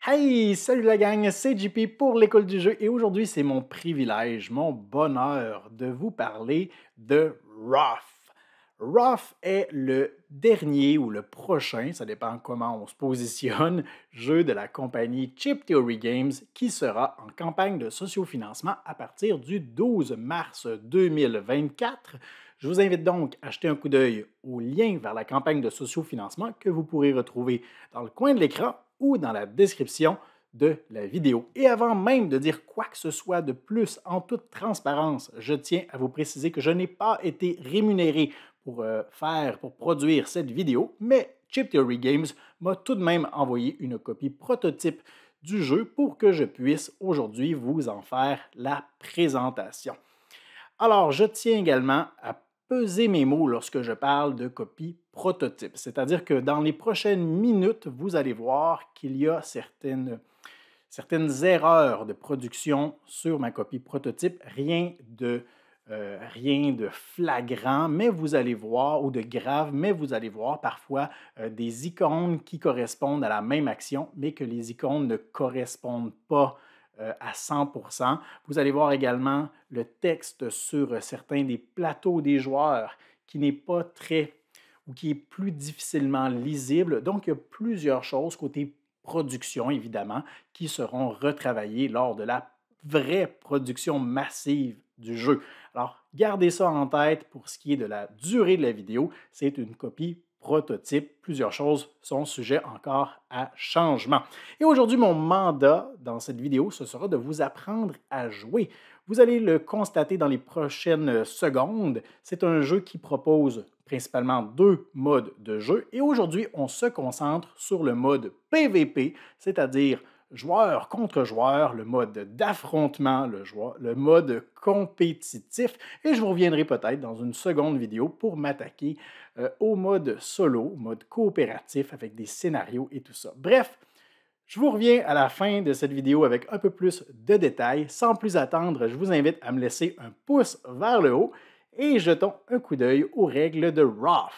Hey, salut la gang, c'est JP pour l'école du jeu et aujourd'hui c'est mon privilège, mon bonheur de vous parler de Roth. Roth est le dernier ou le prochain, ça dépend comment on se positionne, jeu de la compagnie Chip Theory Games qui sera en campagne de sociofinancement à partir du 12 mars 2024. Je vous invite donc à jeter un coup d'œil au lien vers la campagne de sociofinancement que vous pourrez retrouver dans le coin de l'écran ou dans la description de la vidéo. Et avant même de dire quoi que ce soit de plus, en toute transparence, je tiens à vous préciser que je n'ai pas été rémunéré pour produire cette vidéo, mais Chip Theory Games m'a tout de même envoyé une copie prototype du jeu pour que je puisse aujourd'hui vous en faire la présentation. Alors, je tiens également à peser mes mots lorsque je parle de copie prototype, c'est-à-dire que dans les prochaines minutes, vous allez voir qu'il y a certaines erreurs de production sur ma copie prototype, rien de flagrant, mais vous allez voir, ou de grave, mais vous allez voir parfois des icônes qui correspondent à la même action, mais que les icônes ne correspondent pas à 100%. Vous allez voir également le texte sur certains des plateaux des joueurs qui n'est pas très ou qui est plus difficilement lisible. Donc, il y a plusieurs choses côté production, évidemment, qui seront retravaillées lors de la vraie production massive du jeu. Alors, gardez ça en tête pour ce qui est de la durée de la vidéo. C'est une copie prototype. Plusieurs choses sont sujets encore à changement. Et aujourd'hui, mon mandat dans cette vidéo, ce sera de vous apprendre à jouer. Vous allez le constater dans les prochaines secondes. C'est un jeu qui propose principalement deux modes de jeu. Et aujourd'hui, on se concentre sur le mode PVP, c'est-à-dire joueur contre joueur, le mode d'affrontement, le mode compétitif. Et je vous reviendrai peut-être dans une seconde vidéo pour m'attaquer au mode solo, mode coopératif avec des scénarios et tout ça. Bref, je vous reviens à la fin de cette vidéo avec un peu plus de détails. Sans plus attendre, je vous invite à me laisser un pouce vers le haut et jetons un coup d'œil aux règles de Roth.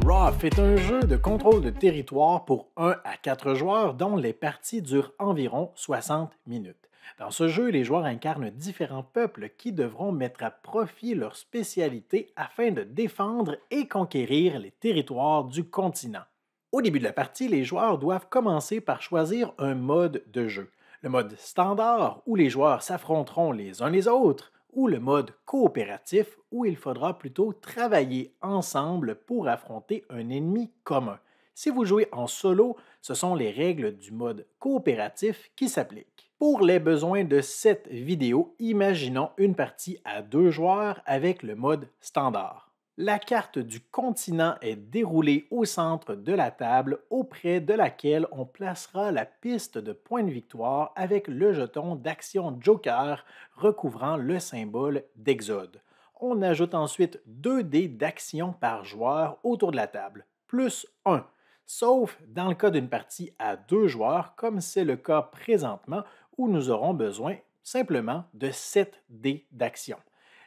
Roth est un jeu de contrôle de territoire pour 1 à 4 joueurs dont les parties durent environ 60 minutes. Dans ce jeu, les joueurs incarnent différents peuples qui devront mettre à profit leur spécialité afin de défendre et conquérir les territoires du continent. Au début de la partie, les joueurs doivent commencer par choisir un mode de jeu. Le mode standard, où les joueurs s'affronteront les uns les autres, ou le mode coopératif, où il faudra plutôt travailler ensemble pour affronter un ennemi commun. Si vous jouez en solo, ce sont les règles du mode coopératif qui s'appliquent. Pour les besoins de cette vidéo, imaginons une partie à 2 joueurs avec le mode standard. La carte du continent est déroulée au centre de la table auprès de laquelle on placera la piste de points de victoire avec le jeton d'action Joker recouvrant le symbole d'Exode. On ajoute ensuite 2 dés d'action par joueur autour de la table, plus 1, sauf dans le cas d'une partie à 2 joueurs comme c'est le cas présentement où nous aurons besoin simplement de 7 dés d'action.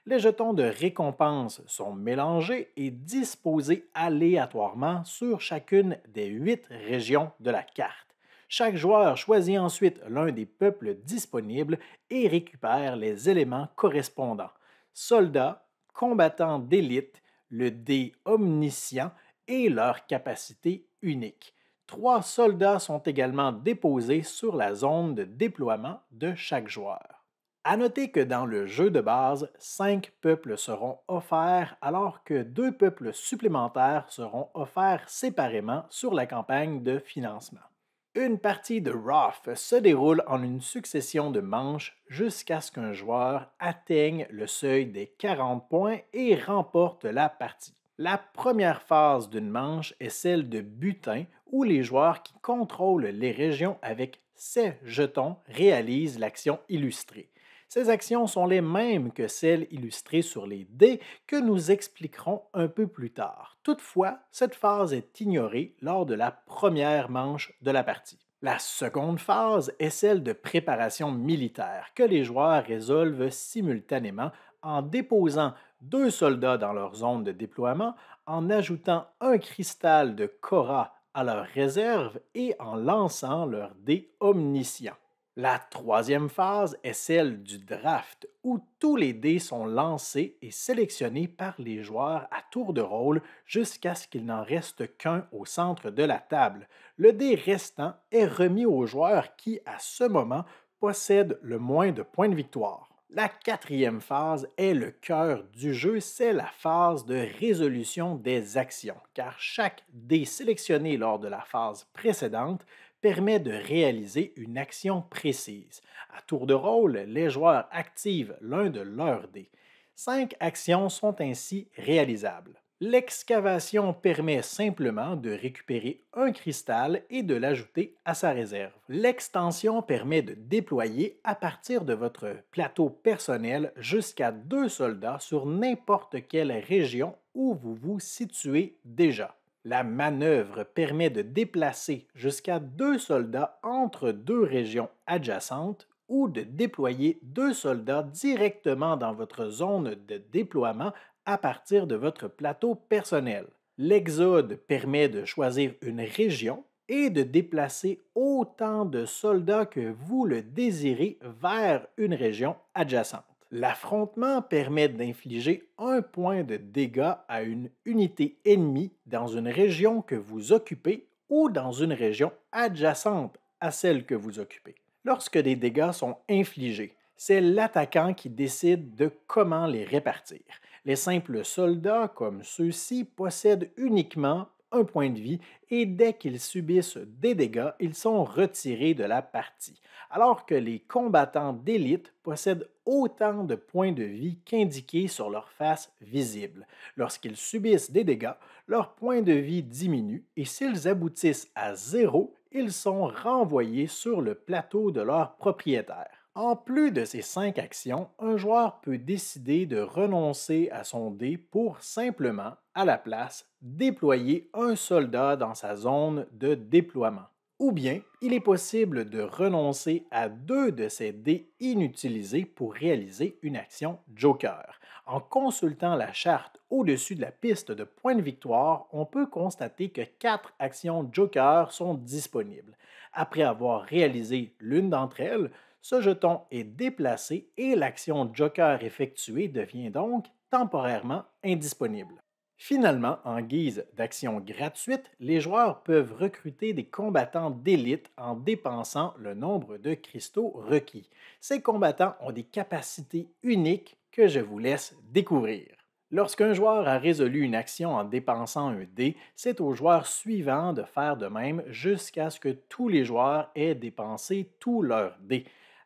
Les jetons de récompense sont mélangés et disposés aléatoirement sur chacune des 8 régions de la carte. Chaque joueur choisit ensuite l'un des peuples disponibles et récupère les éléments correspondants. Soldats, combattants d'élite, le dé omniscient et leur capacité unique. 3 soldats sont également déposés sur la zone de déploiement de chaque joueur. À noter que dans le jeu de base, 5 peuples seront offerts alors que 2 peuples supplémentaires seront offerts séparément sur la campagne de financement. Une partie de Roth se déroule en une succession de manches jusqu'à ce qu'un joueur atteigne le seuil des 40 points et remporte la partie. La première phase d'une manche est celle de butin où les joueurs qui contrôlent les régions avec ces jetons réalisent l'action illustrée. Ces actions sont les mêmes que celles illustrées sur les dés que nous expliquerons un peu plus tard. Toutefois, cette phase est ignorée lors de la première manche de la partie. La seconde phase est celle de préparation militaire que les joueurs résolvent simultanément en déposant 2 soldats dans leur zone de déploiement, en ajoutant un cristal de Cora à leur réserve et en lançant leur dé omniscient. La troisième phase est celle du draft, où tous les dés sont lancés et sélectionnés par les joueurs à tour de rôle jusqu'à ce qu'il n'en reste qu'un au centre de la table. Le dé restant est remis au joueur qui, à ce moment, possède le moins de points de victoire. La quatrième phase est le cœur du jeu, c'est la phase de résolution des actions, car chaque dé sélectionné lors de la phase précédente permet de réaliser une action précise. À tour de rôle, les joueurs activent l'un de leurs dés. 5 actions sont ainsi réalisables. L'excavation permet simplement de récupérer un cristal et de l'ajouter à sa réserve. L'extension permet de déployer à partir de votre plateau personnel jusqu'à 2 soldats sur n'importe quelle région où vous vous situez déjà. La manœuvre permet de déplacer jusqu'à 2 soldats entre 2 régions adjacentes ou de déployer 2 soldats directement dans votre zone de déploiement à partir de votre plateau personnel. L'exode permet de choisir une région et de déplacer autant de soldats que vous le désirez vers une région adjacente. L'affrontement permet d'infliger un point de dégâts à une unité ennemie dans une région que vous occupez ou dans une région adjacente à celle que vous occupez. Lorsque des dégâts sont infligés, c'est l'attaquant qui décide de comment les répartir. Les simples soldats, comme ceux-ci, possèdent uniquement un point de vie et dès qu'ils subissent des dégâts, ils sont retirés de la partie, alors que les combattants d'élite possèdent autant de points de vie qu'indiqués sur leur face visible. Lorsqu'ils subissent des dégâts, leur point de vie diminue et s'ils aboutissent à 0, ils sont renvoyés sur le plateau de leur propriétaire. En plus de ces 5 actions, un joueur peut décider de renoncer à son dé pour simplement, à la place, déployer un soldat dans sa zone de déploiement. Ou bien, il est possible de renoncer à 2 de ces dés inutilisés pour réaliser une action Joker. En consultant la charte au-dessus de la piste de points de victoire, on peut constater que 4 actions Joker sont disponibles. Après avoir réalisé l'une d'entre elles, ce jeton est déplacé et l'action Joker effectuée devient donc temporairement indisponible. Finalement, en guise d'action gratuite, les joueurs peuvent recruter des combattants d'élite en dépensant le nombre de cristaux requis. Ces combattants ont des capacités uniques que je vous laisse découvrir. Lorsqu'un joueur a résolu une action en dépensant un dé, c'est au joueur suivant de faire de même jusqu'à ce que tous les joueurs aient dépensé tous leurs dés.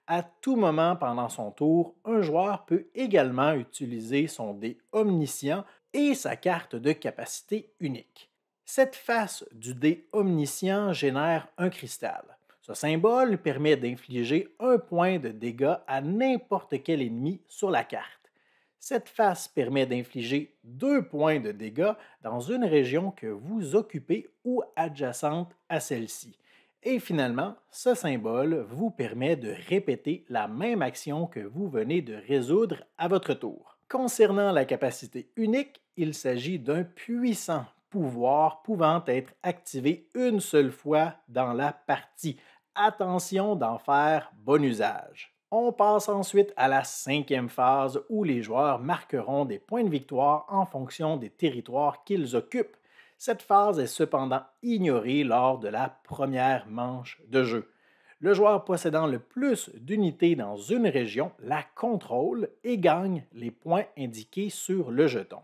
À tout moment pendant son tour, un joueur peut également utiliser son dé omniscient et sa carte de capacité unique. Cette face du dé omniscient génère un cristal. Ce symbole permet d'infliger un point de dégâts à n'importe quel ennemi sur la carte. Cette face permet d'infliger 2 points de dégâts dans une région que vous occupez ou adjacente à celle-ci. Et finalement, ce symbole vous permet de répéter la même action que vous venez de résoudre à votre tour. Concernant la capacité unique, il s'agit d'un puissant pouvoir pouvant être activé une seule fois dans la partie. Attention d'en faire bon usage. On passe ensuite à la 5e phase où les joueurs marqueront des points de victoire en fonction des territoires qu'ils occupent. Cette phase est cependant ignorée lors de la première manche de jeu. Le joueur possédant le plus d'unités dans une région la contrôle et gagne les points indiqués sur le jeton.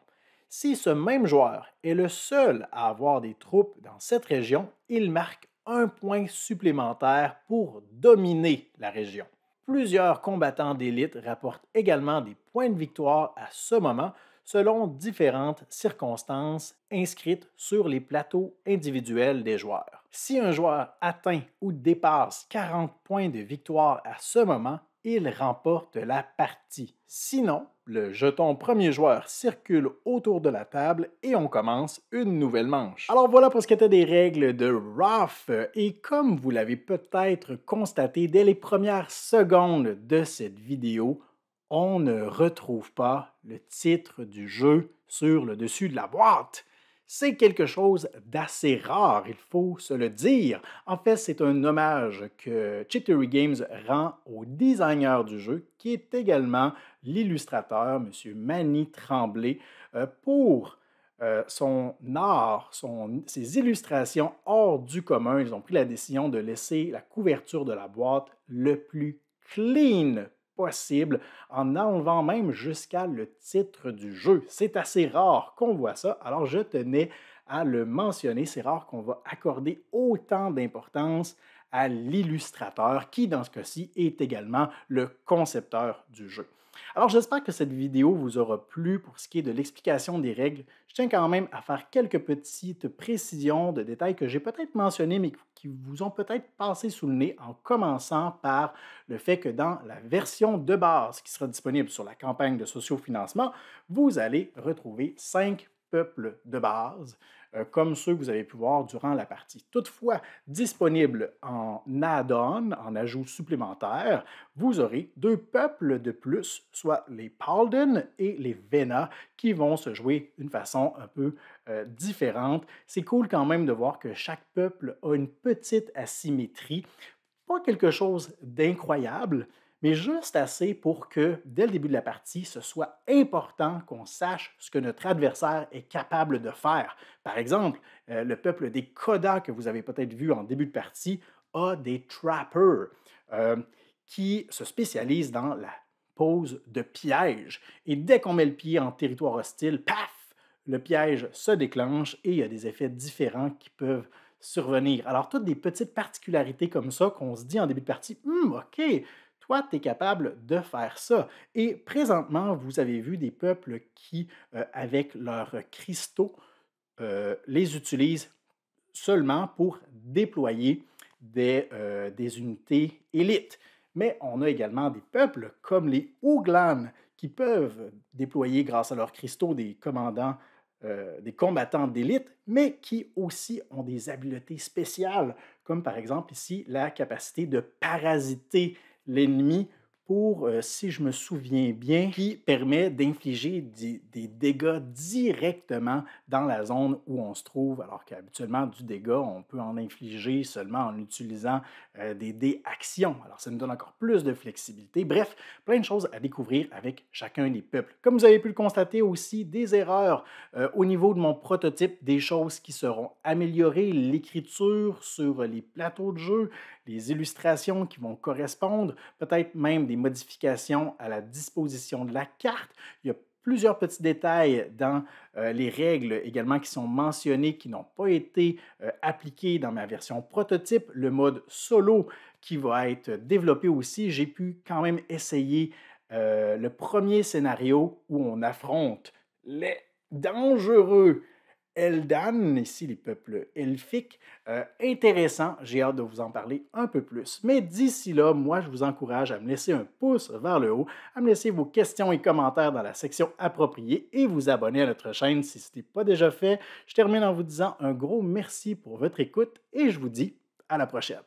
Si ce même joueur est le seul à avoir des troupes dans cette région, il marque un point supplémentaire pour dominer la région. Plusieurs combattants d'élite rapportent également des points de victoire à ce moment selon différentes circonstances inscrites sur les plateaux individuels des joueurs. Si un joueur atteint ou dépasse 40 points de victoire à ce moment, il remporte la partie. Sinon, le jeton premier joueur circule autour de la table et on commence une nouvelle manche. Alors voilà pour ce qui était des règles de Wrath. Et comme vous l'avez peut-être constaté dès les premières secondes de cette vidéo, On ne retrouve pas le titre du jeu sur le dessus de la boîte. C'est quelque chose d'assez rare, il faut se le dire. En fait, c'est un hommage que Chittery Games rend au designer du jeu, qui est également l'illustrateur, M. Manny Tremblay, pour son art, ses illustrations hors du commun. Ils ont pris la décision de laisser la couverture de la boîte le plus clean possible, en enlevant même jusqu'à le titre du jeu. C'est assez rare qu'on voit ça, alors je tenais à le mentionner. C'est rare qu'on va accorder autant d'importance à l'illustrateur, qui dans ce cas-ci est également le concepteur du jeu. Alors j'espère que cette vidéo vous aura plu pour ce qui est de l'explication des règles. Je tiens quand même à faire quelques petites précisions de détails que j'ai peut-être mentionnés, mais qui vous ont peut-être passé sous le nez, en commençant par le fait que dans la version de base qui sera disponible sur la campagne de sociofinancement, vous allez retrouver 5 peuples de base, comme ceux que vous avez pu voir durant la partie. Toutefois, disponible en add-on, en ajout supplémentaire, vous aurez 2 peuples de plus, soit les Paladin et les Vena, qui vont se jouer d'une façon un peu différente. C'est cool quand même de voir que chaque peuple a une petite asymétrie, pas quelque chose d'incroyable, mais juste assez pour que, dès le début de la partie, ce soit important qu'on sache ce que notre adversaire est capable de faire. Par exemple, le peuple des Koda que vous avez peut-être vu en début de partie a des Trappers euh, qui se spécialisent dans la pose de piège. Et dès qu'on met le pied en territoire hostile, paf, le piège se déclenche et il y a des effets différents qui peuvent survenir. Alors, toutes des petites particularités comme ça qu'on se dit en début de partie, OK, toi, tu es capable de faire ça. Et présentement, vous avez vu des peuples qui, avec leurs cristaux, les utilisent seulement pour déployer des unités élites. Mais on a également des peuples comme les Ouglan qui peuvent déployer grâce à leurs cristaux des commandants, des combattants d'élite, mais qui aussi ont des habiletés spéciales, comme par exemple ici la capacité de parasiter l'ennemi pour, si je me souviens bien, qui permet d'infliger des dégâts directement dans la zone où on se trouve, alors qu'habituellement, du dégât, on peut en infliger seulement en utilisant des dés actions. Alors, ça nous donne encore plus de flexibilité. Bref, plein de choses à découvrir avec chacun des peuples. Comme vous avez pu le constater aussi, des erreurs au niveau de mon prototype, des choses qui seront améliorées, l'écriture sur les plateaux de jeu, les illustrations qui vont correspondre, peut-être même des modifications à la disposition de la carte. Il y a plusieurs petits détails dans les règles également qui sont mentionnés, qui n'ont pas été appliqués dans ma version prototype. Le mode solo qui va être développé aussi. J'ai pu quand même essayer le premier scénario où on affronte les dangereux Eldan, ici les peuples elfiques. Intéressant, j'ai hâte de vous en parler un peu plus. Mais d'ici là, moi, je vous encourage à me laisser un pouce vers le haut, à me laisser vos questions et commentaires dans la section appropriée et vous abonner à notre chaîne si ce n'est pas déjà fait. Je termine en vous disant un gros merci pour votre écoute et je vous dis à la prochaine.